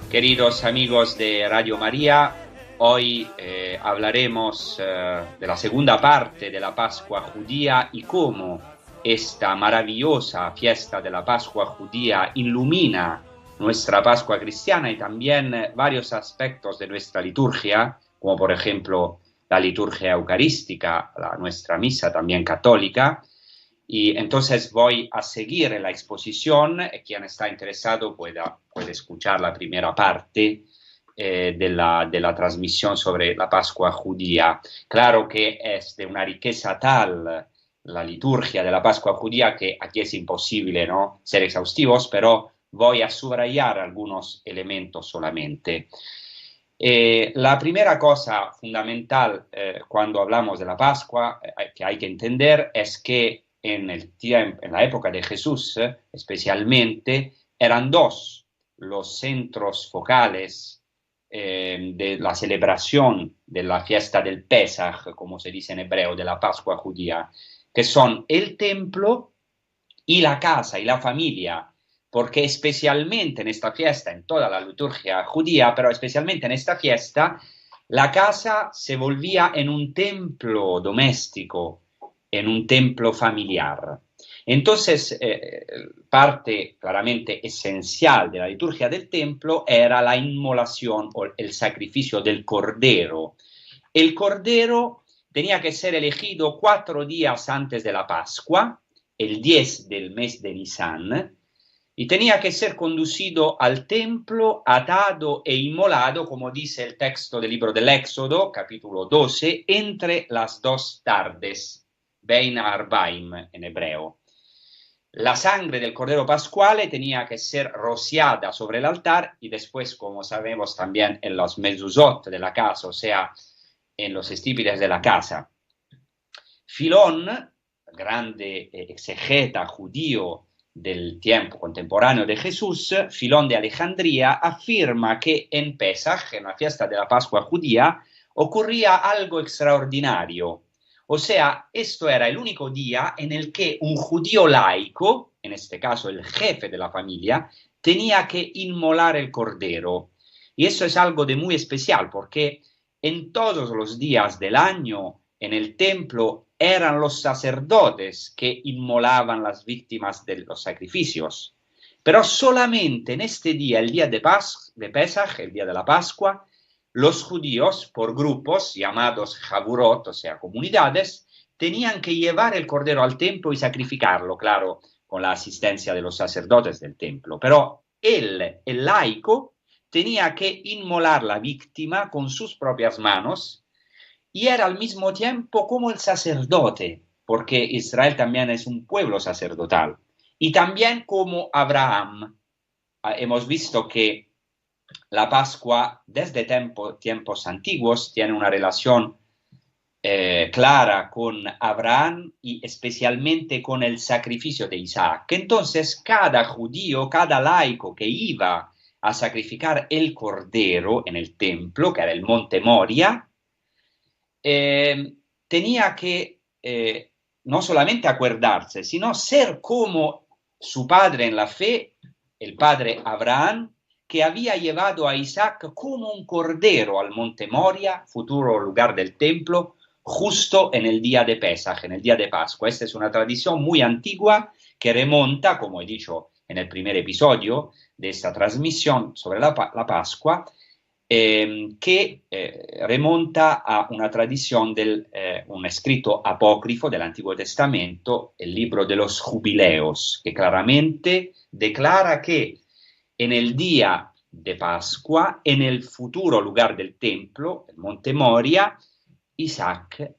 Queridos amigos de Radio María, hoy hablaremos de la segunda parte de la Pascua judía y cómo esta maravillosa fiesta de la Pascua judía ilumina nuestra Pascua cristiana y también varios aspectos de nuestra liturgia, como por ejemplo la liturgia eucarística, nuestra misa también católica. Y entonces voy a seguir en la exposición. Quien está interesado puede escuchar la primera parte de la transmisión sobre la Pascua judía. Claro que es de una riqueza tal la liturgia de la Pascua judía que aquí es imposible, ¿no?, ser exhaustivos, pero voy a subrayar algunos elementos solamente. La primera cosa fundamental cuando hablamos de la Pascua que hay que entender es que en la época de Jesús, especialmente, eran dos los centros focales de la celebración de la fiesta del Pesaj, como se dice en hebreo, de la Pascua judía, que son el templo y la casa y la familia, porque especialmente en esta fiesta, en toda la liturgia judía, pero especialmente en esta fiesta, la casa se volvía en un templo doméstico, en un templo familiar. Entonces, parte claramente esencial de la liturgia del templo era la inmolación o el sacrificio del cordero. El cordero tenía que ser elegido 4 días antes de la Pascua, el 10 del mes de Nisan, y tenía que ser conducido al templo, atado e inmolado, como dice el texto del libro del Éxodo, capítulo 12, entre las 2 tardes, Bein Arbaim en hebreo. La sangre del cordero pascuale tenía que ser rociada sobre el altar y después, como sabemos, también en los mezuzot de la casa, o sea, en los estípites de la casa. Filón, grande exegeta judío del tiempo contemporáneo de Jesús, Filón de Alejandría, afirma que en Pesaj, en la fiesta de la Pascua judía, ocurría algo extraordinario. O sea, esto era el único día en el que un judío laico, en este caso el jefe de la familia, tenía que inmolar el cordero. Y eso es algo de muy especial porque en todos los días del año en el templo eran los sacerdotes que inmolaban las víctimas de los sacrificios. Pero solamente en este día, el día de Pesaj, el día de la Pascua, los judíos, por grupos llamados Jaburot, o sea, comunidades, tenían que llevar el cordero al templo y sacrificarlo, claro, con la asistencia de los sacerdotes del templo. Pero él, el laico, tenía que inmolar la víctima con sus propias manos y era al mismo tiempo como el sacerdote, porque Israel también es un pueblo sacerdotal, y también como Abraham. Hemos visto que la Pascua desde tiempos antiguos tiene una relación clara con Abraham y especialmente con el sacrificio de Isaac. Entonces, cada judío, cada laico que iba a sacrificar el cordero en el templo, que era el monte Moria, tenía que no solamente acordarse, sino ser como su padre en la fe, el padre Abraham, que había llevado a Isaac como un cordero al monte Moria, futuro lugar del templo, justo en el día de Pesaj, en el día de Pascua. Esta es una tradición muy antigua que remonta, como he dicho en el primer episodio de esta transmisión sobre la Pascua, que remonta a una tradición un escrito apócrifo del Antiguo Testamento, el libro de los Jubileos, que claramente declara que en el día de Pascua, en el futuro lugar del templo, el monte Moria, Isaac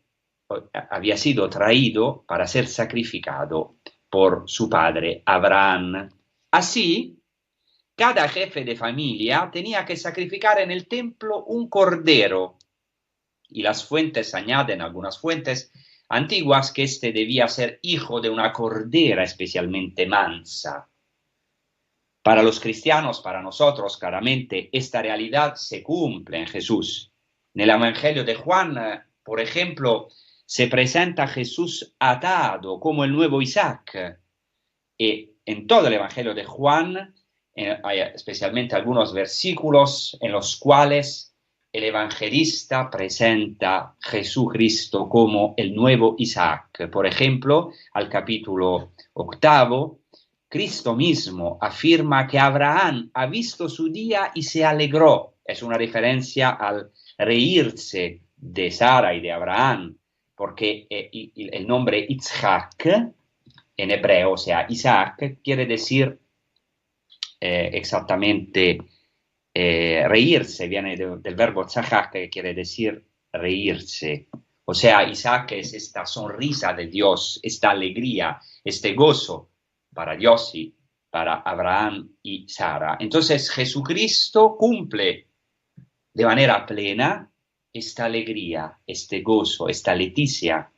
había sido traído para ser sacrificado por su padre Abraham. Así, cada jefe de familia tenía que sacrificar en el templo un cordero, y las fuentes añaden, algunas fuentes antiguas, que este debía ser hijo de una cordera especialmente mansa. Para los cristianos, para nosotros, claramente, esta realidad se cumple en Jesús. En el Evangelio de Juan, por ejemplo, se presenta a Jesús atado como el nuevo Isaac. Y en todo el Evangelio de Juan hay especialmente algunos versículos en los cuales el evangelista presenta a Jesucristo como el nuevo Isaac. Por ejemplo, al capítulo 8, Cristo mismo afirma que Abraham ha visto su día y se alegró. Es una referencia al reírse de Sara y de Abraham, porque el nombre Yitzhak en hebreo, o sea, Isaac, quiere decir exactamente reírse, viene del verbo tzahak, que quiere decir reírse. O sea, Isaac es esta sonrisa de Dios, esta alegría, este gozo para Dios y para Abraham y Sara. Entonces Jesucristo cumple de manera plena esta alegría, este gozo, esta leticia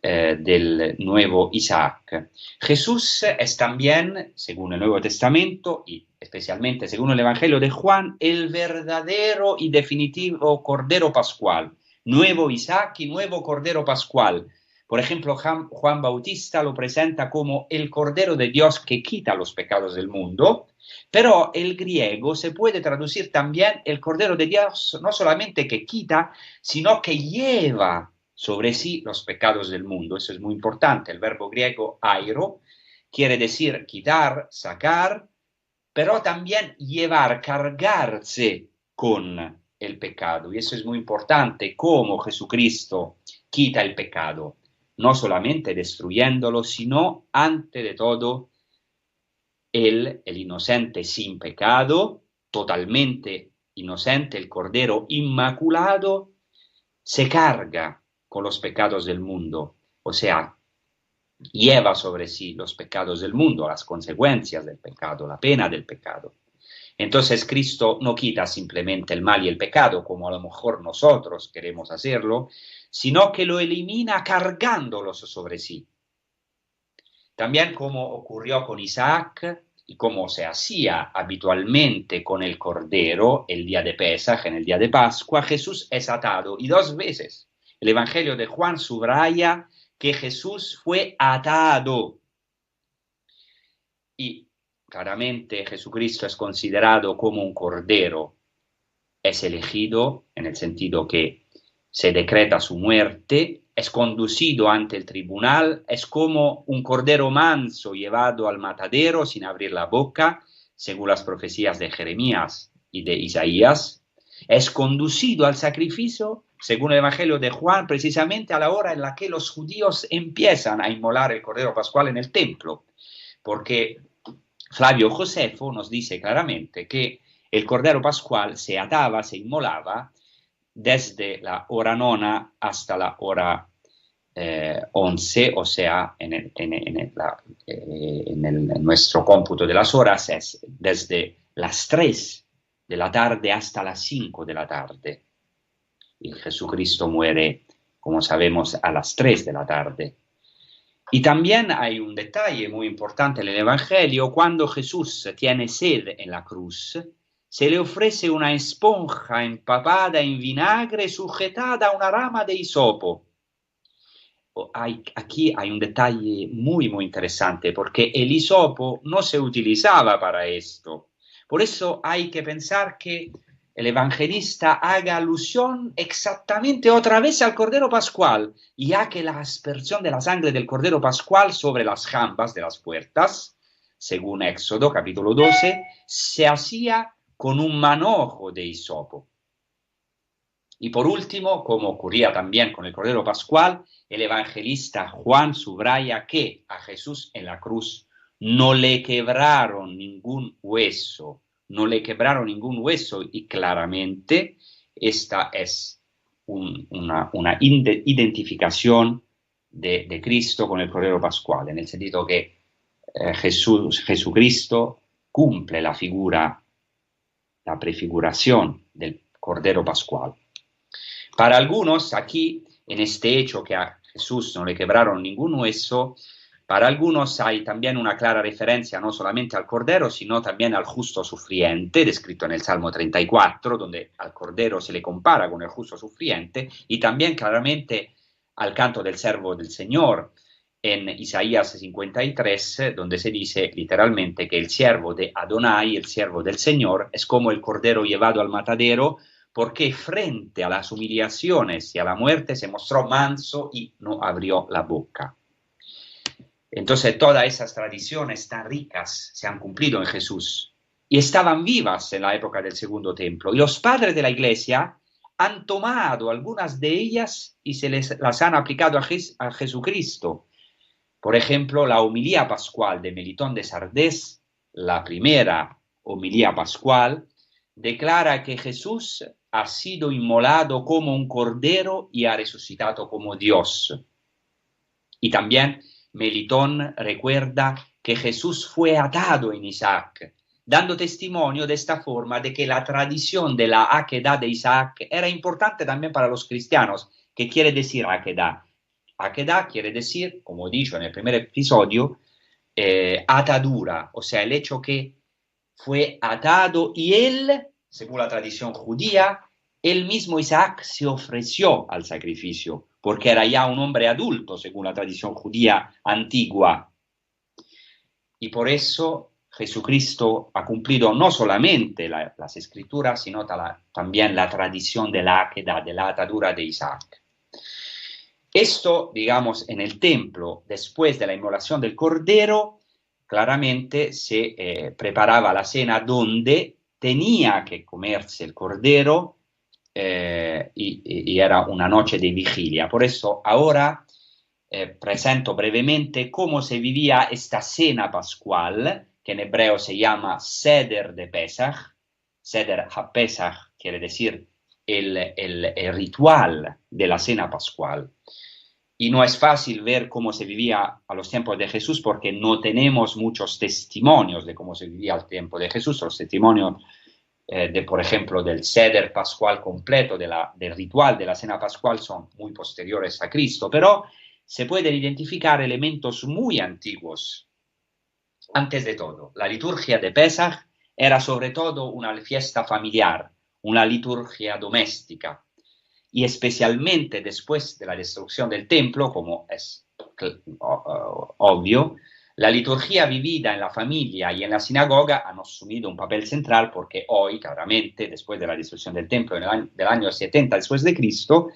del nuevo Isaac. Jesús es también, según el Nuevo Testamento y especialmente según el Evangelio de Juan, el verdadero y definitivo Cordero Pascual, nuevo Isaac y nuevo Cordero Pascual. Por ejemplo, Juan Bautista lo presenta como el Cordero de Dios que quita los pecados del mundo, pero el griego se puede traducir también el Cordero de Dios no solamente que quita, sino que lleva sobre sí los pecados del mundo. Eso es muy importante. El verbo griego airo quiere decir quitar, sacar, pero también llevar, cargarse con el pecado. Y eso es muy importante, cómo Jesucristo quita el pecado, no solamente destruyéndolo, sino, ante de todo, el inocente sin pecado, totalmente inocente, el Cordero Inmaculado, se carga con los pecados del mundo, o sea, lleva sobre sí los pecados del mundo, las consecuencias del pecado, la pena del pecado. Entonces Cristo no quita simplemente el mal y el pecado, como a lo mejor nosotros queremos hacerlo, sino que lo elimina cargándolos sobre sí. También como ocurrió con Isaac y como se hacía habitualmente con el Cordero el día de Pesaj, en el día de Pascua, Jesús es atado y 2 veces. El Evangelio de Juan subraya que Jesús fue atado. Y claramente Jesucristo es considerado como un cordero. Es elegido en el sentido que se decreta su muerte, es conducido ante el tribunal, es como un cordero manso llevado al matadero sin abrir la boca, según las profecías de Jeremías y de Isaías. Es conducido al sacrificio, según el Evangelio de Juan, precisamente a la hora en la que los judíos empiezan a inmolar el Cordero Pascual en el templo, porque Flavio Josefo nos dice claramente que el Cordero Pascual se ataba, se inmolaba desde la hora 9 hasta la hora 11, o sea, en nuestro cómputo de las horas es desde las 3 de la tarde hasta las 5 de la tarde. Y Jesucristo muere, como sabemos, a las 3 de la tarde. Y también hay un detalle muy importante en el Evangelio: cuando Jesús tiene sed en la cruz, se le ofrece una esponja empapada en vinagre sujetada a una rama de hisopo. Aquí hay un detalle muy, muy interesante, porque el hisopo no se utilizaba para esto. Por eso hay que pensar que el evangelista haga alusión exactamente otra vez al Cordero Pascual, ya que la aspersión de la sangre del Cordero Pascual sobre las jambas de las puertas, según Éxodo capítulo 12, se hacía con un manojo de hisopo. Y por último, como ocurría también con el Cordero Pascual, el evangelista Juan subraya que a Jesús en la cruz no le quebraron ningún hueso, y claramente esta es una identificación de Cristo con el Cordero Pascual, en el sentido que Jesucristo cumple la prefiguración del Cordero Pascual. Para algunos, aquí, en este hecho que a Jesús no le quebraron ningún hueso, para algunos hay también una clara referencia no solamente al Cordero, sino también al justo sufriente, descrito en el Salmo 34, donde al Cordero se le compara con el justo sufriente, y también claramente al canto del Servo del Señor, en Isaías 53, donde se dice literalmente que el siervo de Adonai, el siervo del Señor, es como el cordero llevado al matadero, porque frente a las humillaciones y a la muerte se mostró manso y no abrió la boca. Entonces todas esas tradiciones tan ricas se han cumplido en Jesús y estaban vivas en la época del Segundo Templo. Y los padres de la Iglesia han tomado algunas de ellas y las han aplicado a Jesucristo. Por ejemplo, la homilía pascual de Melitón de Sardés, la primera homilía pascual, declara que Jesús ha sido inmolado como un cordero y ha resucitado como Dios. Y también Melitón recuerda que Jesús fue atado en Isaac, dando testimonio de esta forma de que la tradición de la Akedah de Isaac era importante también para los cristianos. ¿Qué quiere decir Akedah? Akedah quiere decir, como he dicho en el primer episodio, atadura, o sea, el hecho que fue atado y él, según la tradición judía, el mismo Isaac se ofreció al sacrificio, porque era ya un hombre adulto, según la tradición judía antigua. Y por eso Jesucristo ha cumplido no solamente las escrituras, sino también la tradición de la Akedah, de la atadura de Isaac. Esto, digamos, en el templo, después de la inmolación del cordero, claramente se preparaba la cena donde tenía que comerse el cordero y era una noche de vigilia. Por eso ahora presento brevemente cómo se vivía esta cena pascual, que en hebreo se llama Seder de Pesach. Seder HaPesach quiere decir el ritual de la cena pascual. Y no es fácil ver cómo se vivía a los tiempos de Jesús porque no tenemos muchos testimonios de cómo se vivía al tiempo de Jesús. Los testimonios, por ejemplo, del Seder pascual completo, del ritual de la cena pascual, son muy posteriores a Cristo, pero se pueden identificar elementos muy antiguos. Antes de todo, la liturgia de Pesach era sobre todo una fiesta familiar, una liturgia doméstica. Y especialmente después de la destrucción del templo, como es obvio, la liturgia vivida en la familia y en la sinagoga han asumido un papel central porque hoy, claramente, después de la destrucción del templo del año 70 después de Cristo,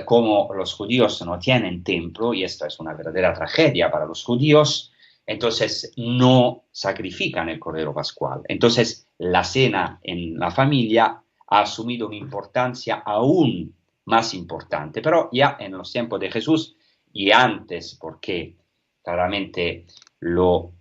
como los judíos no tienen templo, y esto es una verdadera tragedia para los judíos, entonces no sacrifican el Cordero Pascual. Entonces la cena en la familia ha asumido una importancia aún más importante, pero ya en los tiempos de Jesús y antes, porque claramente lo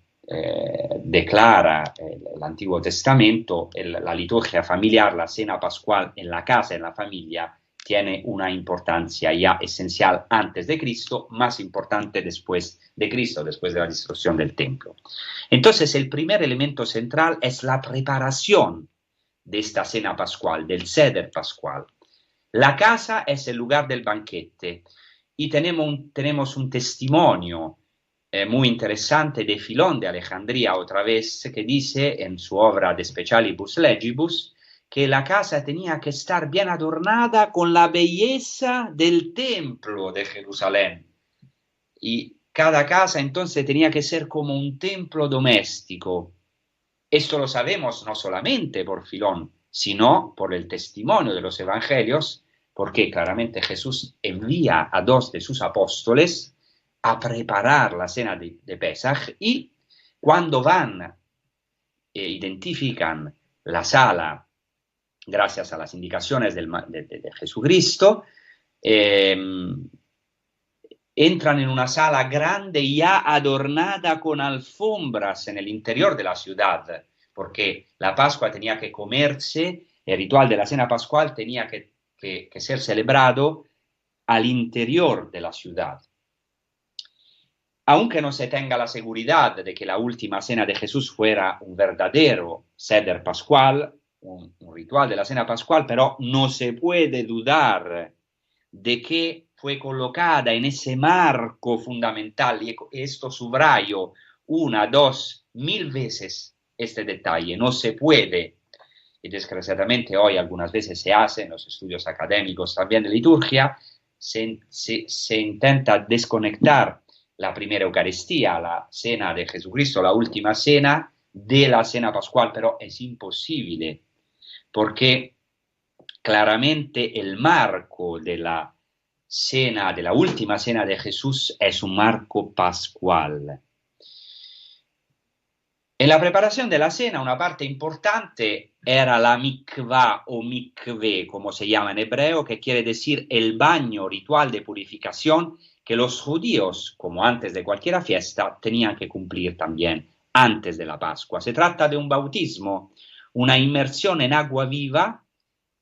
declara el Antiguo Testamento, la liturgia familiar, la cena pascual en la casa, en la familia, tiene una importancia ya esencial antes de Cristo, más importante después de Cristo, después de la destrucción del templo. Entonces, el primer elemento central es la preparación de esta cena pascual, del Seder pascual. La casa es el lugar del banquete y tenemos un testimonio muy interesante de Filón de Alejandría, otra vez, que dice en su obra De Specialibus Legibus que la casa tenía que estar bien adornada con la belleza del templo de Jerusalén. Y cada casa entonces tenía que ser como un templo doméstico. Esto lo sabemos no solamente por Filón, sino por el testimonio de los evangelios, porque claramente Jesús envía a dos de sus apóstoles a preparar la cena de Pesach y cuando van e identifican la sala gracias a las indicaciones de Jesucristo, entran en una sala grande ya adornada con alfombras en el interior de la ciudad, porque la Pascua tenía que comerse, el ritual de la cena pascual tenía que ser celebrado al interior de la ciudad. Aunque no se tenga la seguridad de que la última cena de Jesús fuera un verdadero Seder pascual, un ritual de la cena pascual, pero no se puede dudar de que fue colocada en ese marco fundamental, y esto subrayo 1, 2, 1000 veces este detalle, no se puede, y desgraciadamente hoy algunas veces se hace en los estudios académicos también de liturgia, se intenta desconectar la primera Eucaristía, la cena de Jesucristo, la última cena de la cena pascual, pero es imposible porque claramente el marco de la cena, de la última cena de Jesús, es un marco pascual. En la preparación de la cena, una parte importante era la mikvah o mikve, como se llama en hebreo, que quiere decir el baño ritual de purificación que los judíos, como antes de cualquier fiesta, tenían que cumplir también antes de la Pascua. Se trata de un bautismo, una inmersión en agua viva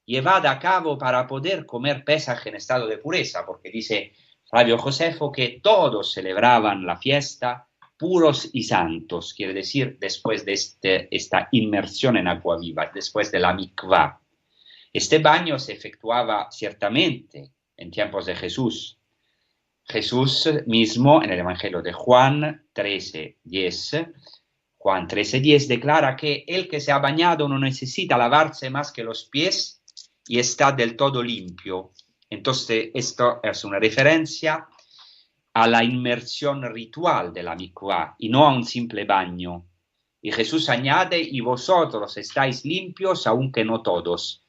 llevada a cabo para poder comer Pesaj en estado de pureza, porque dice Flavio Josefo que todos celebraban la fiesta puros y santos, quiere decir después de esta inmersión en agua viva, después de la mikvah. Este baño se efectuaba ciertamente en tiempos de Jesús. Jesús mismo en el Evangelio de Juan 13:10, Juan 13:10 declara que el que se ha bañado no necesita lavarse más que los pies y está del todo limpio. Entonces esto es una referencia a la inmersión ritual de la mikvah y no a un simple baño. Y Jesús añade, y vosotros estáis limpios, aunque no todos.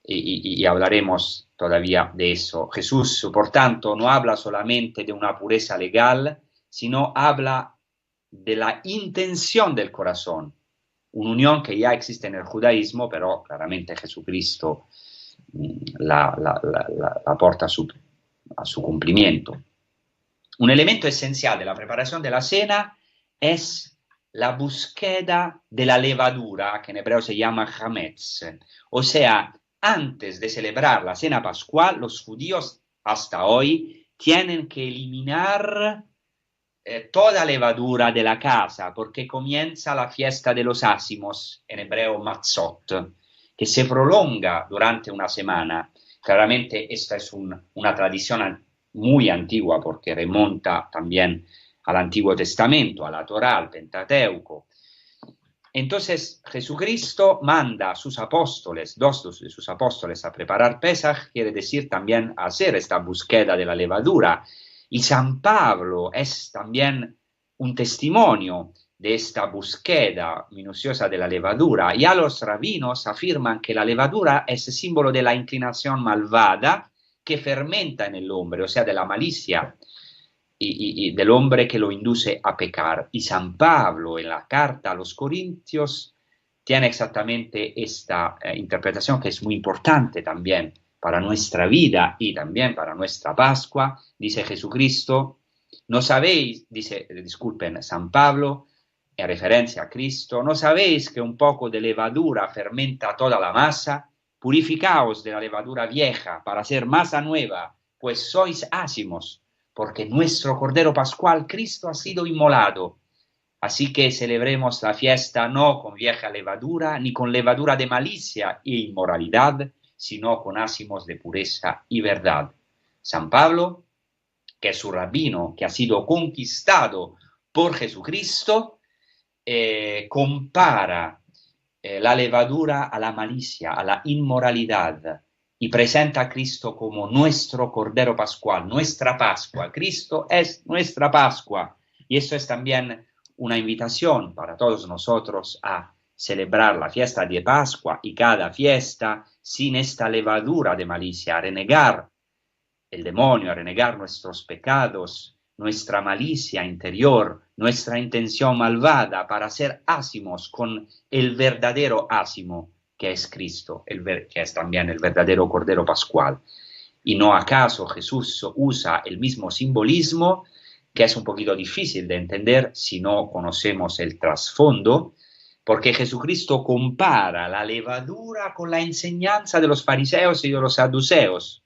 Y hablaremos todavía de eso. Jesús, por tanto, no habla solamente de una pureza legal, sino habla de la intención del corazón, una unión que ya existe en el judaísmo, pero claramente Jesucristo la porta a su cumplimiento. Un elemento esencial de la preparación de la cena es la búsqueda de la levadura, que en hebreo se llama hametz. O sea, antes de celebrar la cena pascual, los judíos hasta hoy tienen que eliminar toda levadura de la casa, porque comienza la fiesta de los ácimos, en hebreo matzot, que se prolonga durante una semana. Claramente esta es una tradición muy antigua porque remonta también al Antiguo Testamento, a la Torá, al Pentateuco. Entonces Jesucristo manda a sus apóstoles, dos de sus apóstoles, a preparar Pesaj, quiere decir también hacer esta búsqueda de la levadura. Y San Pablo es también un testimonio de esta búsqueda minuciosa de la levadura. Ya los rabinos afirman que la levadura es símbolo de la inclinación malvada que fermenta en el hombre, o sea, de la malicia y del hombre que lo induce a pecar. Y San Pablo en la carta a los Corintios tiene exactamente esta interpretación que es muy importante también para nuestra vida y también para nuestra Pascua. Dice Jesucristo, no sabéis, disculpen, San Pablo, en referencia a Cristo, no sabéis que un poco de levadura fermenta toda la masa. Purificaos de la levadura vieja para hacer masa nueva, pues sois ácimos, porque nuestro Cordero Pascual, Cristo, ha sido inmolado. Así que celebremos la fiesta no con vieja levadura, ni con levadura de malicia e inmoralidad, sino con ácimos de pureza y verdad. San Pablo, que es un rabino que ha sido conquistado por Jesucristo, compara la levadura a la malicia, a la inmoralidad, y presenta a Cristo como nuestro Cordero Pascual, nuestra Pascua. Cristo es nuestra Pascua. Y eso es también una invitación para todos nosotros a celebrar la fiesta de Pascua y cada fiesta sin esta levadura de malicia, a renegar el demonio, a renegar nuestros pecados, nuestra malicia interior, nuestra intención malvada, para ser ácimos con el verdadero ácimo que es Cristo, que es también el verdadero Cordero Pascual. Y no acaso Jesús usa el mismo simbolismo, que es un poquito difícil de entender si no conocemos el trasfondo, porque Jesucristo compara la levadura con la enseñanza de los fariseos y de los saduceos,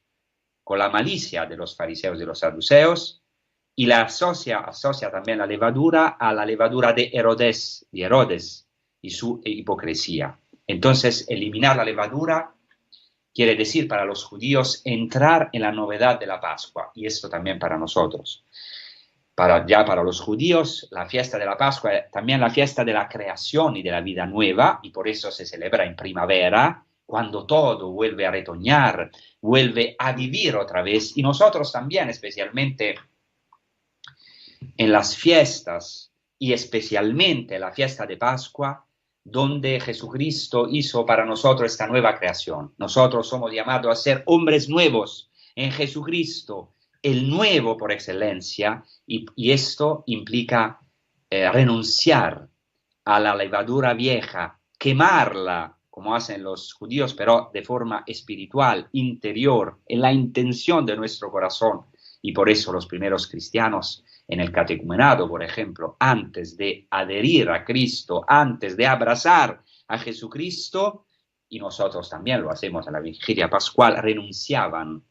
con la malicia de los fariseos y de los saduceos, y la asocia también la levadura a la levadura de Herodes y su hipocresía. Entonces, eliminar la levadura quiere decir para los judíos entrar en la novedad de la Pascua, y esto también para nosotros. Para los judíos, la fiesta de la Pascua es también la fiesta de la creación y de la vida nueva, y por eso se celebra en primavera, cuando todo vuelve a retoñar, vuelve a vivir otra vez, y nosotros también, especialmente en las fiestas y especialmente la fiesta de Pascua, donde Jesucristo hizo para nosotros esta nueva creación. Nosotros somos llamados a ser hombres nuevos en Jesucristo, el nuevo por excelencia, y esto implica renunciar a la levadura vieja, quemarla, como hacen los judíos, pero de forma espiritual, interior, en la intención de nuestro corazón. Y por eso los primeros cristianos en el catecumenado, por ejemplo, antes de adherir a Cristo, antes de abrazar a Jesucristo, y nosotros también lo hacemos en la vigilia pascual, renunciaban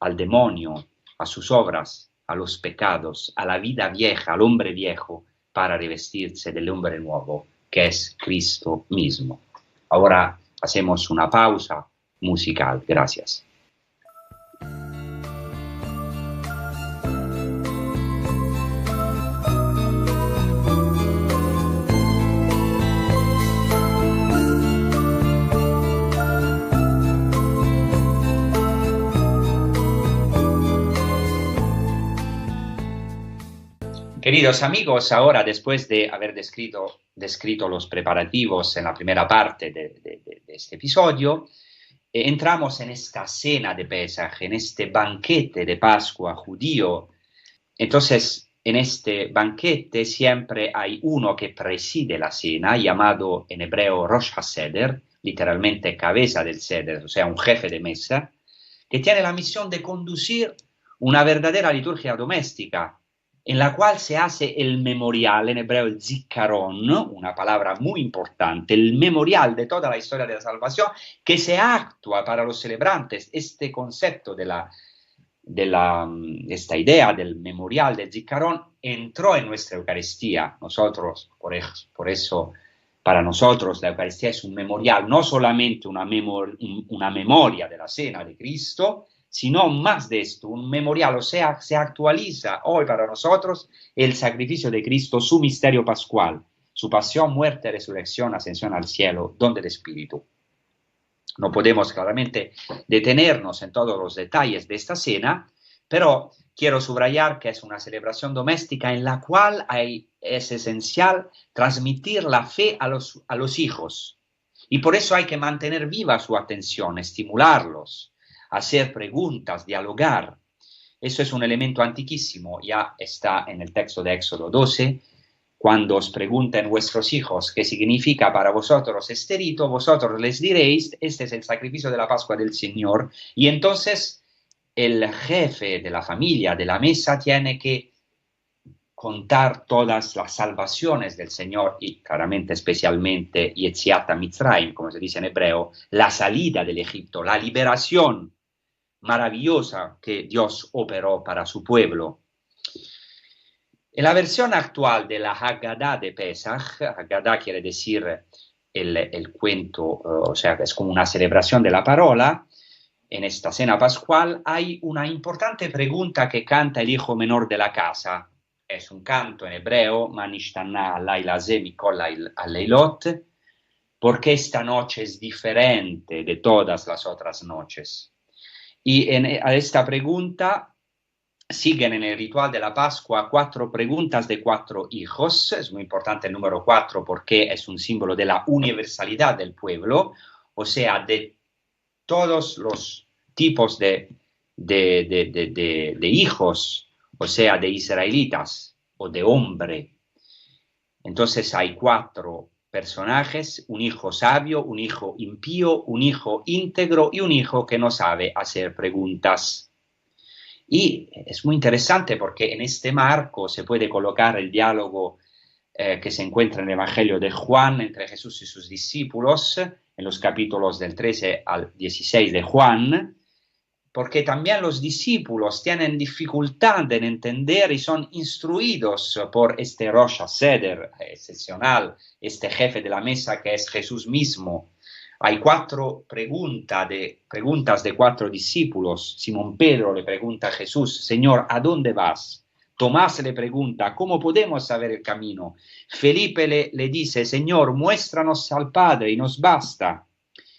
al demonio, a sus obras, a los pecados, a la vida vieja, al hombre viejo, para revestirse del hombre nuevo, que es Cristo mismo. Ahora hacemos una pausa musical. Gracias. Queridos amigos, ahora después de haber descrito los preparativos en la primera parte de este episodio, entramos en esta cena de Pesaj, en este banquete de Pascua judío. Entonces, en este banquete siempre hay uno que preside la cena, llamado en hebreo Rosh HaSeder, literalmente cabeza del Seder, o sea, un jefe de mesa, que tiene la misión de conducir una verdadera liturgia doméstica, en la cual se hace el memorial, en hebreo el zikaron, una palabra muy importante, el memorial de toda la historia de la salvación, que se actúa para los celebrantes. Este concepto esta idea del memorial del zikaron entró en nuestra Eucaristía. Nosotros, por eso, para nosotros la Eucaristía es un memorial, no solamente una memoria de la cena de Cristo, sino más de esto, un memorial, o sea, se actualiza hoy para nosotros el sacrificio de Cristo, su misterio pascual, su pasión, muerte, resurrección, ascensión al cielo, don del Espíritu. No podemos claramente detenernos en todos los detalles de esta cena, pero quiero subrayar que es una celebración doméstica en la cual es esencial transmitir la fe a los hijos. Y por eso hay que mantener viva su atención, estimularlos, hacer preguntas, dialogar. Eso es un elemento antiquísimo, ya está en el texto de Éxodo 12, cuando os pregunten vuestros hijos qué significa para vosotros este rito, vosotros les diréis, este es el sacrificio de la Pascua del Señor, y entonces el jefe de la familia, de la mesa, tiene que contar todas las salvaciones del Señor y claramente especialmente Yetziat Mitzrayim, como se dice en hebreo, la salida del Egipto, la liberación maravillosa que Dios operó para su pueblo. En la versión actual de la Haggadah de Pesach, Haggadah quiere decir el cuento, o sea, es como una celebración de la parola. En esta cena pascual hay una importante pregunta que canta el hijo menor de la casa. Es un canto en hebreo, Manishtana Laila Ze Mikol Leilot, porque esta noche es diferente de todas las otras noches. Y a esta pregunta siguen en el ritual de la Pascua 4 preguntas de 4 hijos. Es muy importante el número 4 porque es un símbolo de la universalidad del pueblo, o sea, de todos los tipos de hijos, o sea, de israelitas o de hombre. Entonces hay 4 personajes, un hijo sabio, un hijo impío, un hijo íntegro y un hijo que no sabe hacer preguntas. Y es muy interesante porque en este marco se puede colocar el diálogo que se encuentra en el Evangelio de Juan entre Jesús y sus discípulos, en los capítulos del 13 al 16 de Juan, porque también los discípulos tienen dificultad en entender y son instruidos por este Rosh HaSeder excepcional, este jefe de la mesa que es Jesús mismo. Hay 4 preguntas de 4 discípulos. Simón Pedro le pregunta a Jesús, Señor, ¿a dónde vas? Tomás le pregunta, ¿cómo podemos saber el camino? Felipe le dice, Señor, muéstranos al Padre y nos basta.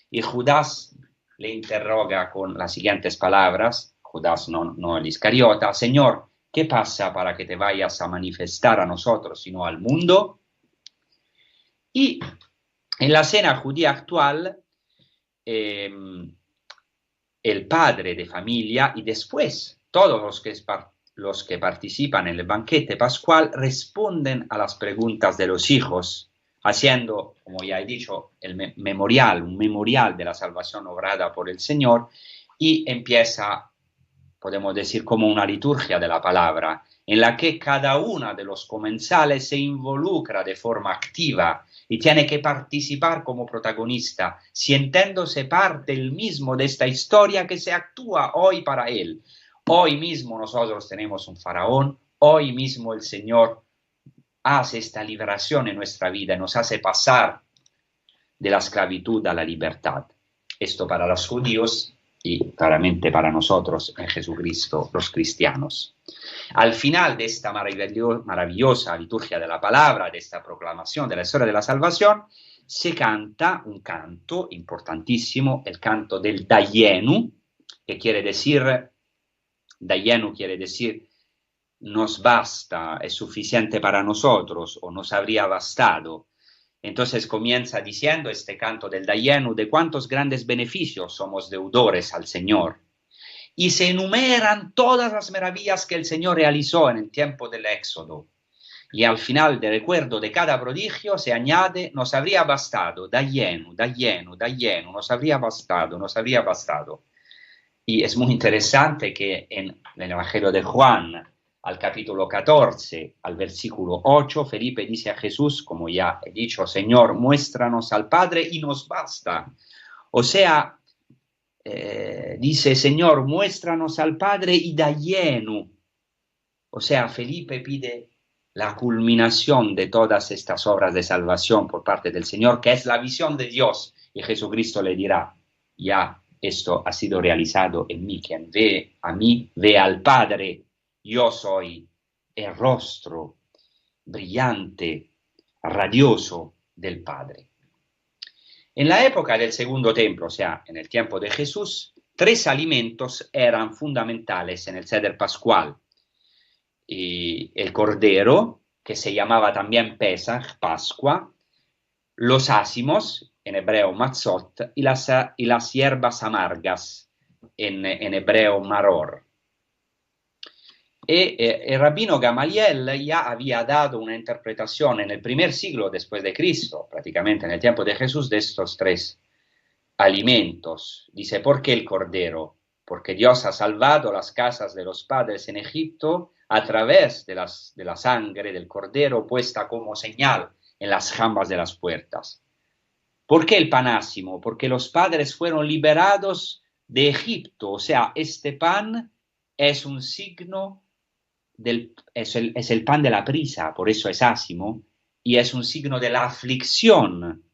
Y Judas le interroga con las siguientes palabras, Judas no el Iscariota, Señor, ¿Qué pasa para que te vayas a manifestar a nosotros, sino al mundo? Y en la cena judía actual, el padre de familia y después todos los que participan en el banquete pascual responden a las preguntas de los hijos, haciendo, como ya he dicho, un memorial de la salvación obrada por el Señor, y empieza, podemos decir, como una liturgia de la palabra, en la que cada uno de los comensales se involucra de forma activa y tiene que participar como protagonista, sintiéndose parte él mismo de esta historia que se actúa hoy para él. Hoy mismo nosotros tenemos un faraón, hoy mismo el Señor hace esta liberación en nuestra vida, nos hace pasar de la esclavitud a la libertad. Esto para los judíos y claramente para nosotros en Jesucristo, los cristianos. Al final de esta maravillosa liturgia de la palabra, de esta proclamación de la historia de la salvación, se canta un canto importantísimo, el canto del Dayenu, que quiere decir, Dayenu quiere decir, nos basta, es suficiente para nosotros, o nos habría bastado. Entonces comienza diciendo este canto del Dayenu de cuántos grandes beneficios somos deudores al Señor. Y se enumeran todas las maravillas que el Señor realizó en el tiempo del Éxodo. Y al final del recuerdo de cada prodigio se añade, nos habría bastado, Dayenu, Dayenu, Dayenu, nos habría bastado. Y es muy interesante que en el Evangelio de Juan, al capítulo 14, al versículo 8, Felipe dice a Jesús, como ya he dicho, Señor, muéstranos al Padre y nos basta. O sea, dice, Señor, muéstranos al Padre y Dayenu. O sea, Felipe pide la culminación de todas estas obras de salvación por parte del Señor, que es la visión de Dios. Y Jesucristo le dirá, ya esto ha sido realizado en mí, quien ve a mí, ve al Padre. Yo soy el rostro brillante, radioso del Padre. En la época del Segundo Templo, o sea, en el tiempo de Jesús, 3 alimentos eran fundamentales en el Seder Pascual. Y el cordero, que se llamaba también Pesach, Pascua, los ácimos, en hebreo matzot, y las hierbas amargas, en hebreo maror. El rabino Gamaliel ya había dado una interpretación en el primer siglo después de Cristo, prácticamente en el tiempo de Jesús, de estos 3 alimentos. Dice, ¿por qué el cordero? Porque Dios ha salvado las casas de los padres en Egipto a través de la sangre del cordero puesta como señal en las jambas de las puertas. ¿Por qué el panásimo? Porque los padres fueron liberados de Egipto, o sea, este pan es un signo es el pan de la prisa, por eso es ácimo, y es un signo de la aflicción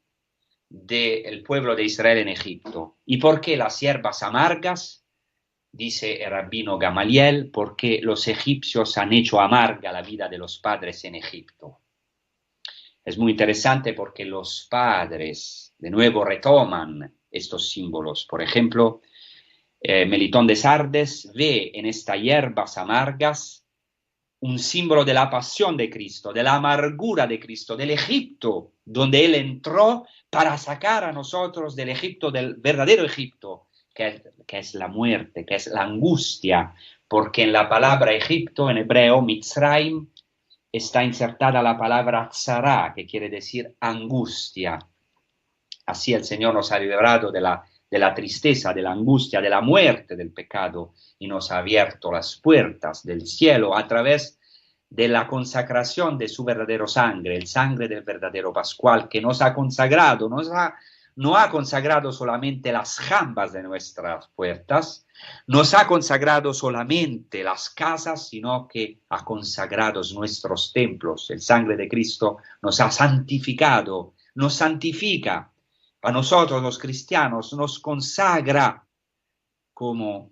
del pueblo de Israel en Egipto. ¿Y por qué las hierbas amargas? Dice el rabino Gamaliel, porque los egipcios han hecho amarga la vida de los padres en Egipto. Es muy interesante porque los padres de nuevo retoman estos símbolos. Por ejemplo, Melitón de Sardes ve en estas hierbas amargas un símbolo de la pasión de Cristo, de la amargura de Cristo, del Egipto, donde Él entró para sacar a nosotros del Egipto, del verdadero Egipto, que es la muerte, que es la angustia, porque en la palabra Egipto, en hebreo, Mitzrayim, está insertada la palabra tzara, que quiere decir angustia. Así el Señor nos ha librado de la tristeza, de la angustia, de la muerte, del pecado, y nos ha abierto las puertas del cielo a través de la consagración de su verdadero sangre, el sangre del verdadero Pascual, que nos ha consagrado, no ha consagrado solamente las jambas de nuestras puertas, nos ha consagrado solamente las casas, sino que ha consagrado nuestros templos. El sangre de Cristo nos ha santificado, nos santifica. A nosotros los cristianos nos consagra como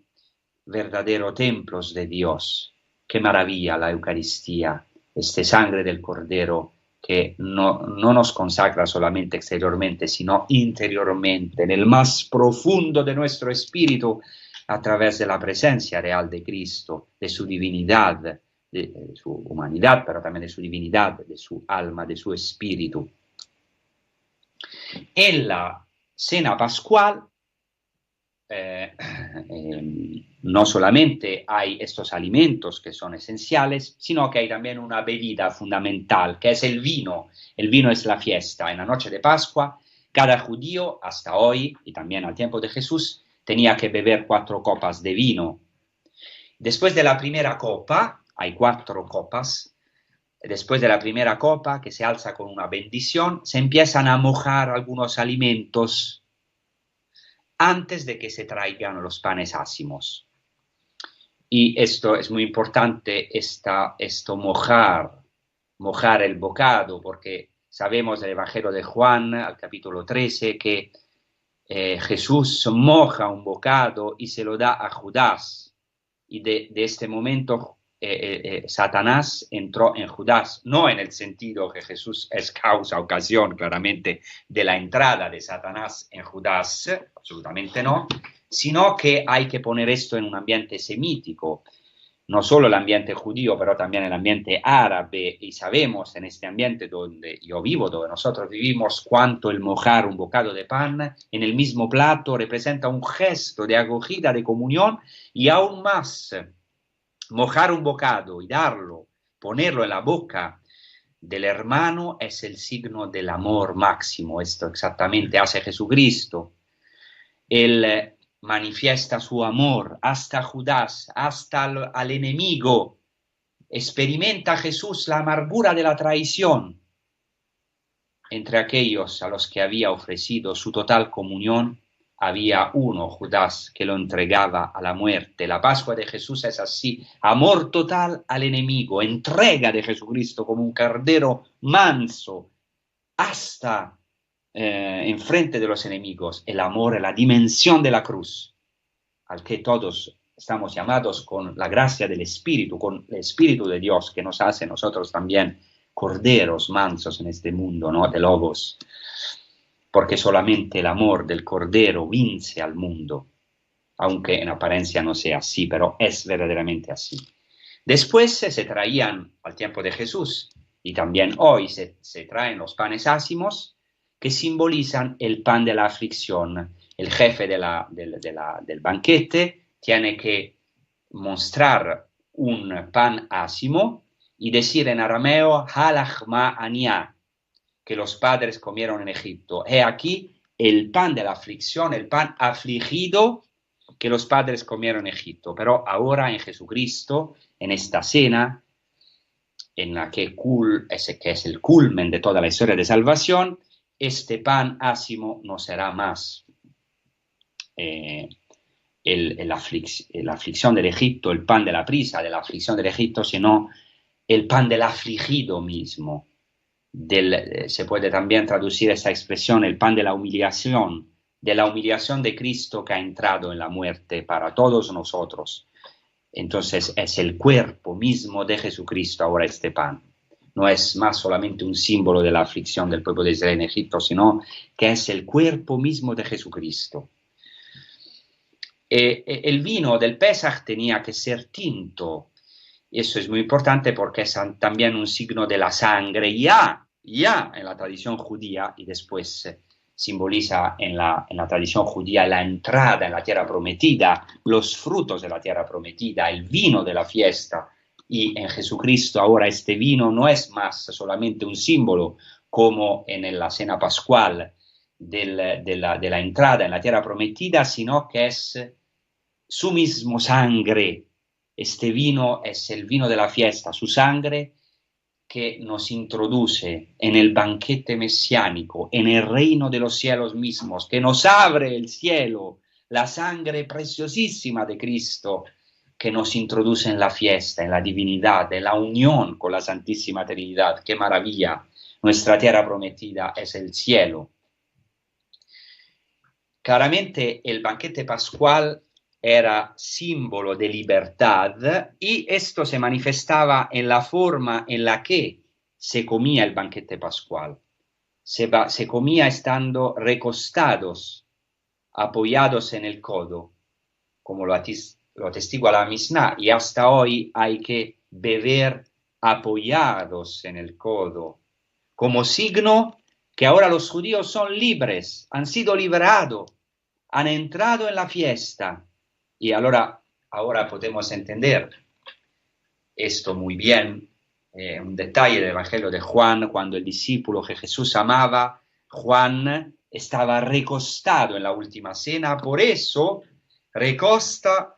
verdaderos templos de Dios. Qué maravilla la Eucaristía, este sangre del Cordero que no nos consagra solamente exteriormente, sino interiormente, en el más profundo de nuestro espíritu, a través de la presencia real de Cristo, de su divinidad, de su humanidad, pero también de su divinidad, de su alma, de su espíritu. En la cena pascual no solamente hay estos alimentos que son esenciales, sino que hay también una bebida fundamental, que es el vino. El vino es la fiesta. En la noche de Pascua, cada judío, hasta hoy, y también al tiempo de Jesús, tenía que beber 4 copas de vino. Después de la primera copa, hay 4 copas, después de la primera copa, que se alza con una bendición, se empiezan a mojar algunos alimentos antes de que se traigan los panes ácimos. Y esto es muy importante, esto mojar el bocado, porque sabemos del Evangelio de Juan, al capítulo 13, que Jesús moja un bocado y se lo da a Judas. Y de este momento Satanás entró en Judas, no en el sentido que Jesús es causa, ocasión, claramente, de la entrada de Satanás en Judas, absolutamente no, sino que hay que poner esto en un ambiente semítico, no solo el ambiente judío, pero también el ambiente árabe, y sabemos en este ambiente donde yo vivo, donde nosotros vivimos, cuánto el mojar un bocado de pan en el mismo plato representa un gesto de acogida, de comunión, y aún más, mojar un bocado y darlo, ponerlo en la boca del hermano es el signo del amor máximo. Esto exactamente hace Jesucristo. Él manifiesta su amor hasta Judas, hasta al enemigo. Experimenta Jesús la amargura de la traición. Entre aquellos a los que había ofrecido su total comunión, había uno, Judas, que lo entregaba a la muerte. La Pascua de Jesús es así, amor total al enemigo, entrega de Jesucristo como un cordero manso hasta enfrente de los enemigos. El amor es la dimensión de la cruz, al que todos estamos llamados con la gracia del Espíritu, con el Espíritu de Dios que nos hace nosotros también corderos mansos en este mundo, ¿no? De lobos. Porque solamente el amor del Cordero vence al mundo, aunque en apariencia no sea así, pero es verdaderamente así. Después se traían al tiempo de Jesús, y también hoy se traen los panes ácimos, que simbolizan el pan de la aflicción. El jefe del banquete tiene que mostrar un pan ácimo y decir en arameo, halachma ania, que los padres comieron en Egipto. He aquí el pan de la aflicción, el pan afligido que los padres comieron en Egipto. Pero ahora en Jesucristo, en esta cena, en la que es el culmen de toda la historia de salvación, este pan ácimo no será más la aflicción del Egipto, el pan de la prisa de la aflicción del Egipto, sino el pan del afligido mismo. Se puede también traducir esa expresión, el pan de la humillación de Cristo que ha entrado en la muerte para todos nosotros. Entonces es el cuerpo mismo de Jesucristo ahora este pan. No es más solamente un símbolo de la aflicción del pueblo de Israel en Egipto, sino que es el cuerpo mismo de Jesucristo. El vino del Pesaj tenía que ser tinto. Eso es muy importante porque es también un signo de la sangre, ya en la tradición judía, y después simboliza en la tradición judía la entrada en la tierra prometida, los frutos de la tierra prometida, el vino de la fiesta. Y en Jesucristo ahora este vino no es más solamente un símbolo como en la cena pascual de la entrada en la tierra prometida, sino que es su mismo sangre. Este vino es el vino de la fiesta, su sangre que nos introduce en el banquete mesiánico, en el reino de los cielos mismos, que nos abre el cielo, la sangre preciosísima de Cristo, que nos introduce en la fiesta, en la divinidad, en la unión con la Santísima Trinidad. ¡Qué maravilla! Nuestra tierra prometida es el cielo. Claramente el banquete pascual era símbolo de libertad y esto se manifestaba en la forma en la que se comía el banquete pascual. Se comía estando recostados, apoyados en el codo, como lo atestigua la Mishnah, y hasta hoy hay que beber apoyados en el codo, como signo que ahora los judíos son libres, han sido liberados, han entrado en la fiesta. Y ahora podemos entender esto muy bien. Un detalle del Evangelio de Juan, cuando el discípulo que Jesús amaba, Juan, estaba recostado en la última cena, por eso recosta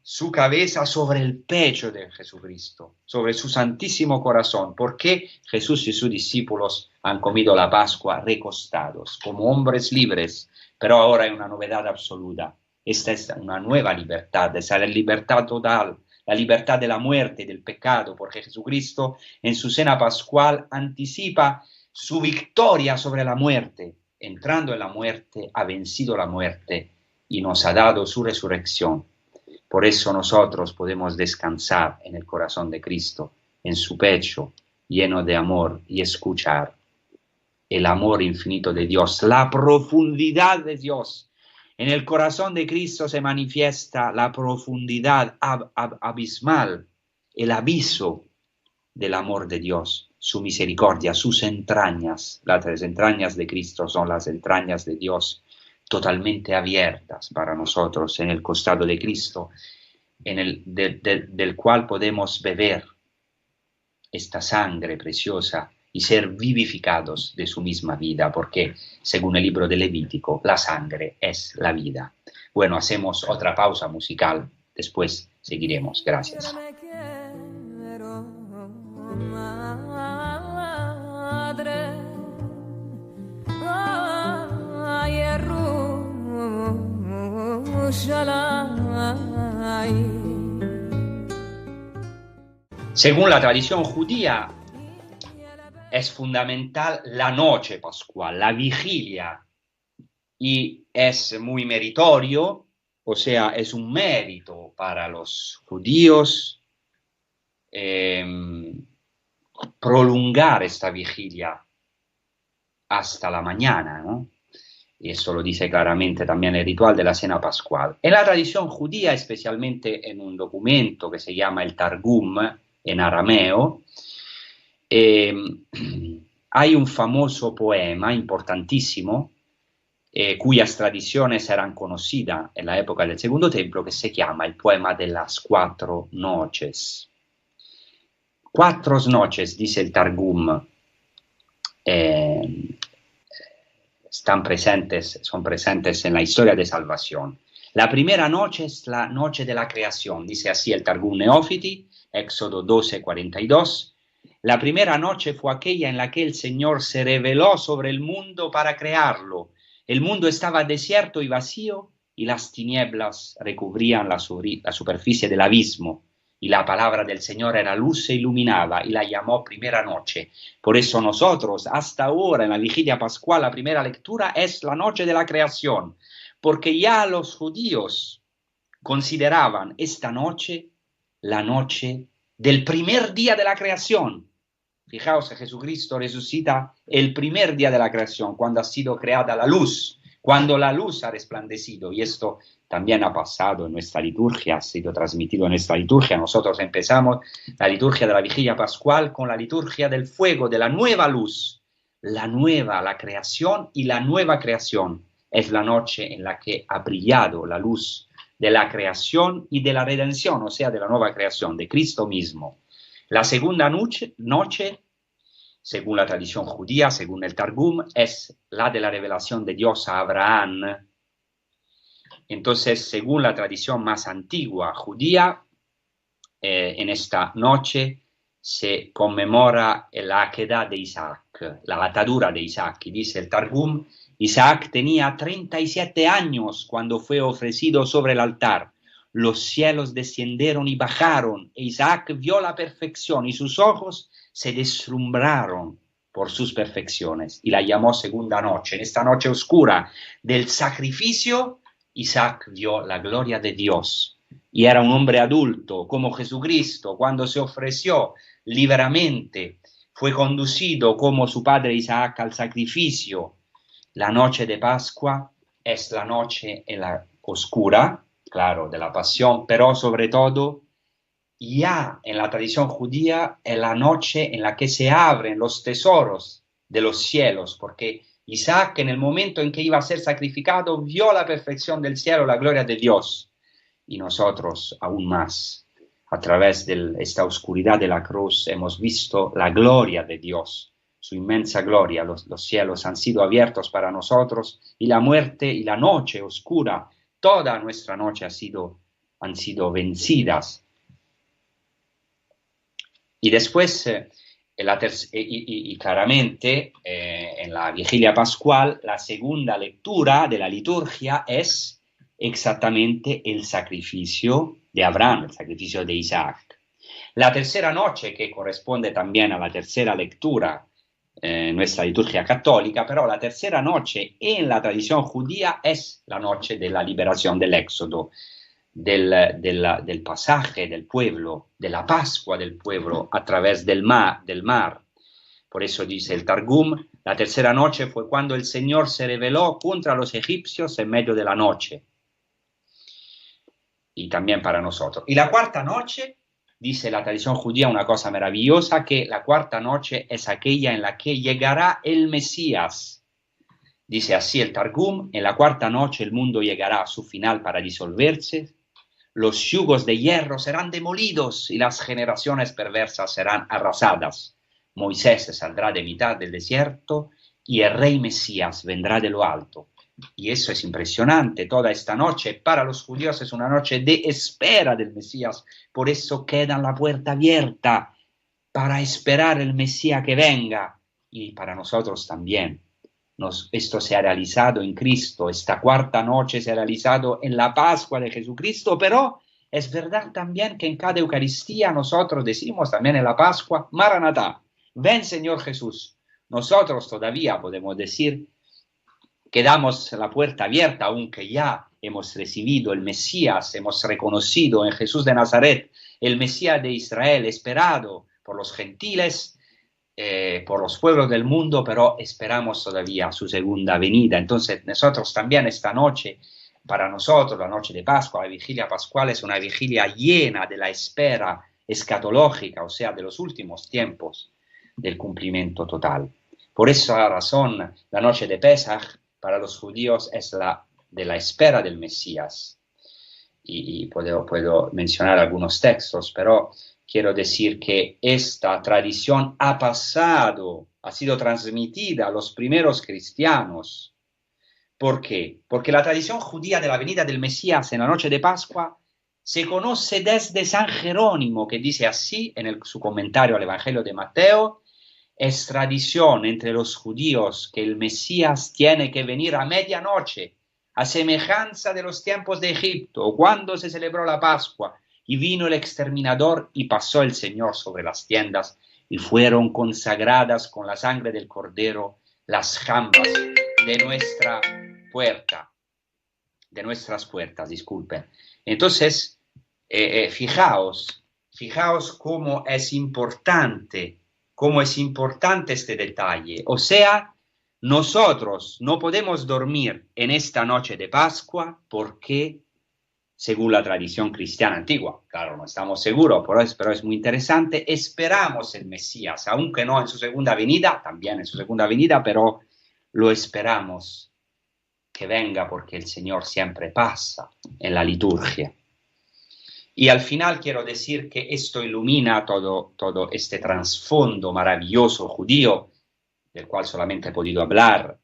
su cabeza sobre el pecho de Jesucristo, sobre su santísimo corazón, porque Jesús y sus discípulos han comido la Pascua recostados, como hombres libres, pero ahora hay una novedad absoluta. Esta es una nueva libertad, esa es la libertad total, la libertad de la muerte, del pecado, porque Jesucristo en su cena pascual anticipa su victoria sobre la muerte. Entrando en la muerte, ha vencido la muerte y nos ha dado su resurrección. Por eso nosotros podemos descansar en el corazón de Cristo, en su pecho lleno de amor, y escuchar el amor infinito de Dios, la profundidad de Dios. En el corazón de Cristo se manifiesta la profundidad abismal, el aviso del amor de Dios, su misericordia, sus entrañas. Las entrañas de Cristo son las entrañas de Dios, totalmente abiertas para nosotros en el costado de Cristo, del cual podemos beber esta sangre preciosa y ser vivificados de su misma vida, porque según el libro de Levítico, la sangre es la vida. Bueno, hacemos otra pausa musical, después seguiremos. Gracias. Según la tradición judía, es fundamental la noche pascual, la vigilia, y es muy meritorio, o sea, es un mérito para los judíos prolongar esta vigilia hasta la mañana, ¿no? Y eso lo dice claramente también el ritual de la cena pascual. En la tradición judía, especialmente en un documento que se llama el Targum, en arameo, hay un famoso poema importantísimo, cuyas tradiciones eran conocidas en la época del Segundo Templo, que se llama el poema de las 4 noches. 4 noches, dice el Targum, son presentes en la historia de salvación. La primera noche es la noche de la creación, dice así el Targum Neófiti, Éxodo 12:42. La primera noche fue aquella en la que el Señor se reveló sobre el mundo para crearlo. El mundo estaba desierto y vacío, y las tinieblas recubrían la superficie del abismo. Y la palabra del Señor era luz e iluminaba, y la llamó primera noche. Por eso nosotros, hasta ahora, en la vigilia pascual, la primera lectura es la noche de la creación, porque ya los judíos consideraban esta noche la noche del primer día de la creación. Fijaos que Jesucristo resucita el primer día de la creación, cuando ha sido creada la luz, cuando la luz ha resplandecido, y esto también ha pasado en nuestra liturgia, ha sido transmitido en nuestra liturgia. Nosotros empezamos la liturgia de la vigilia pascual con la liturgia del fuego, de la nueva luz, la creación, y la nueva creación es la noche en la que ha brillado la luz de la creación y de la redención, o sea, de la nueva creación, de Cristo mismo. La segunda noche, según la tradición judía, según el Targum, es la de la revelación de Dios a Abraham. Entonces, según la tradición más antigua judía, en esta noche se conmemora la Akedah de Isaac, la atadura de Isaac. Y dice el Targum, Isaac tenía 37 años cuando fue ofrecido sobre el altar. Los cielos descendieron y bajaron, e Isaac vio la perfección, y sus ojos se deslumbraron por sus perfecciones, y la llamó segunda noche. En esta noche oscura del sacrificio, Isaac vio la gloria de Dios, y era un hombre adulto, como Jesucristo, cuando se ofreció libremente, fue conducido como su padre Isaac al sacrificio. La noche de Pascua es la noche en la oscura, claro, de la pasión, pero sobre todo ya en la tradición judía es la noche en la que se abren los tesoros de los cielos, porque Isaac en el momento en que iba a ser sacrificado vio la perfección del cielo, la gloria de Dios, y nosotros aún más. A través de esta oscuridad de la cruz hemos visto la gloria de Dios, su inmensa gloria. Los cielos han sido abiertos para nosotros y la muerte y la noche oscura, toda nuestra noche han sido vencidas. Y después, claramente, en la vigilia pascual, la segunda lectura de la liturgia es exactamente el sacrificio de Abraham, el sacrificio de Isaac. La tercera noche, que corresponde también a la tercera lectura en nuestra liturgia católica, pero la tercera noche en la tradición judía es la noche de la liberación del Éxodo, del pasaje del pueblo, de la Pascua del pueblo a través del mar. Por eso dice el Targum, la tercera noche fue cuando el Señor se rebeló contra los egipcios en medio de la noche. Y también para nosotros. Y la cuarta noche, dice la tradición judía una cosa maravillosa, que la cuarta noche es aquella en la que llegará el Mesías. Dice así el Targum, en la cuarta noche el mundo llegará a su final para disolverse, los yugos de hierro serán demolidos y las generaciones perversas serán arrasadas. Moisés saldrá de mitad del desierto y el rey Mesías vendrá de lo alto. Y eso es impresionante. Toda esta noche para los judíos es una noche de espera del Mesías. Por eso queda la puerta abierta para esperar el Mesías que venga. Y para nosotros también. Esto se ha realizado en Cristo. Esta cuarta noche se ha realizado en la Pascua de Jesucristo. Pero es verdad también que en cada Eucaristía nosotros decimos también en la Pascua, Maranatá, ven Señor Jesús. Nosotros todavía podemos decir, quedamos la puerta abierta, aunque ya hemos recibido el Mesías, hemos reconocido en Jesús de Nazaret el Mesías de Israel, esperado por los gentiles, por los pueblos del mundo, pero esperamos todavía su segunda venida. Entonces nosotros también esta noche, para nosotros la noche de Pascua, la vigilia pascual es una vigilia llena de la espera escatológica, o sea, de los últimos tiempos del cumplimiento total. Por esa razón, la noche de Pesaj para los judíos es la de la espera del Mesías. Y puedo mencionar algunos textos, pero quiero decir que esta tradición ha sido transmitida a los primeros cristianos. ¿Por qué? Porque la tradición judía de la venida del Mesías en la noche de Pascua se conoce desde San Jerónimo, que dice así en su comentario al Evangelio de Mateo: es tradición entre los judíos que el Mesías tiene que venir a medianoche, a semejanza de los tiempos de Egipto, cuando se celebró la Pascua, y vino el exterminador y pasó el Señor sobre las tiendas, y fueron consagradas con la sangre del Cordero las jambas de nuestras puertas, disculpen. Entonces, fijaos cómo es importante este detalle. O sea, nosotros no podemos dormir en esta noche de Pascua porque, según la tradición cristiana antigua, claro, no estamos seguros, pero es muy interesante, esperamos el Mesías, aunque no en su segunda venida, también en su segunda venida, pero lo esperamos que venga porque el Señor siempre pasa en la liturgia. Y al final quiero decir que esto ilumina todo este trasfondo maravilloso judío, del cual solamente he podido hablar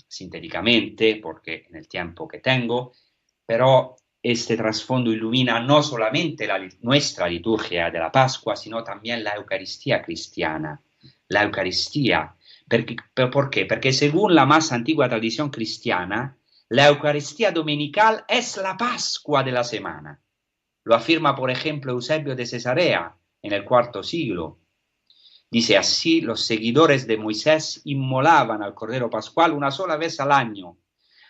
sintéticamente, porque en el tiempo que tengo, pero este trasfondo ilumina no solamente nuestra liturgia de la Pascua, sino también la Eucaristía cristiana. La Eucaristía. ¿Por qué? Porque según la más antigua tradición cristiana, la Eucaristía dominical es la Pascua de la semana. Lo afirma, por ejemplo, Eusebio de Cesarea en el IV siglo. Dice así: los seguidores de Moisés inmolaban al Cordero Pascual una sola vez al año.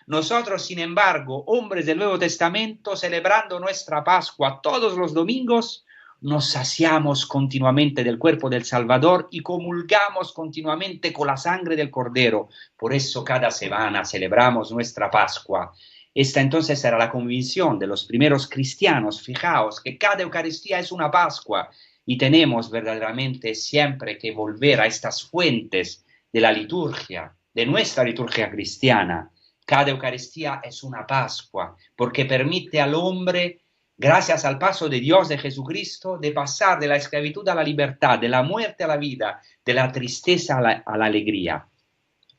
Nosotros, sin embargo, hombres del Nuevo Testamento, celebrando nuestra Pascua todos los domingos, nos saciamos continuamente del cuerpo del Salvador y comulgamos continuamente con la sangre del Cordero. Por eso cada semana celebramos nuestra Pascua Esta entonces era la convicción de los primeros cristianos. Fijaos que cada Eucaristía es una Pascua y tenemos verdaderamente siempre que volver a estas fuentes de la liturgia, de nuestra liturgia cristiana. Cada Eucaristía es una Pascua porque permite al hombre, gracias al paso de Dios, de Jesucristo, de pasar de la esclavitud a la libertad, de la muerte a la vida, de la tristeza a la alegría.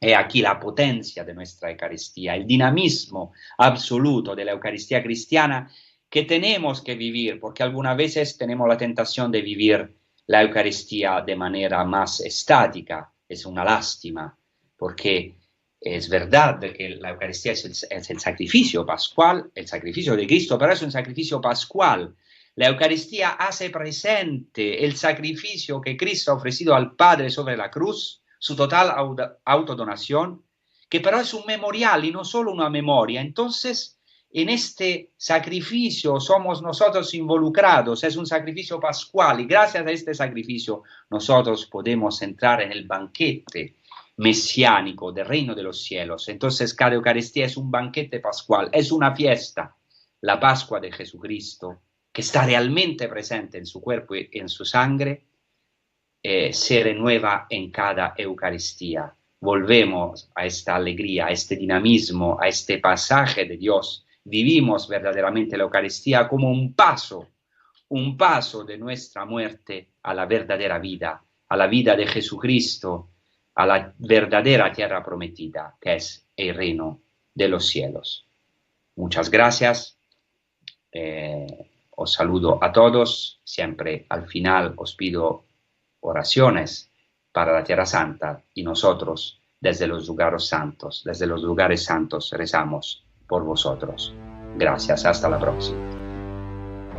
He aquí la potencia de nuestra Eucaristía, el dinamismo absoluto de la Eucaristía cristiana que tenemos que vivir, porque algunas veces tenemos la tentación de vivir la Eucaristía de manera más estática. Es una lástima, porque es verdad que la Eucaristía es el sacrificio pascual, el sacrificio de Cristo, pero es un sacrificio pascual. La Eucaristía hace presente el sacrificio que Cristo ha ofrecido al Padre sobre la cruz, su total autodonación, que pero es un memorial y no solo una memoria. Entonces, en este sacrificio somos nosotros involucrados, es un sacrificio pascual y gracias a este sacrificio nosotros podemos entrar en el banquete mesiánico del reino de los cielos. Entonces cada Eucaristía es un banquete pascual, es una fiesta, la Pascua de Jesucristo, que está realmente presente en su cuerpo y en su sangre, se renueva en cada Eucaristía. Volvemos a esta alegría, a este dinamismo, a este pasaje de Dios. Vivimos verdaderamente la Eucaristía como un paso de nuestra muerte a la verdadera vida, a la vida de Jesucristo, a la verdadera tierra prometida, que es el reino de los cielos. Muchas gracias. Os saludo a todos. Siempre al final os pido oraciones para la Tierra Santa y nosotros desde los lugares santos rezamos por vosotros. Gracias, hasta la próxima.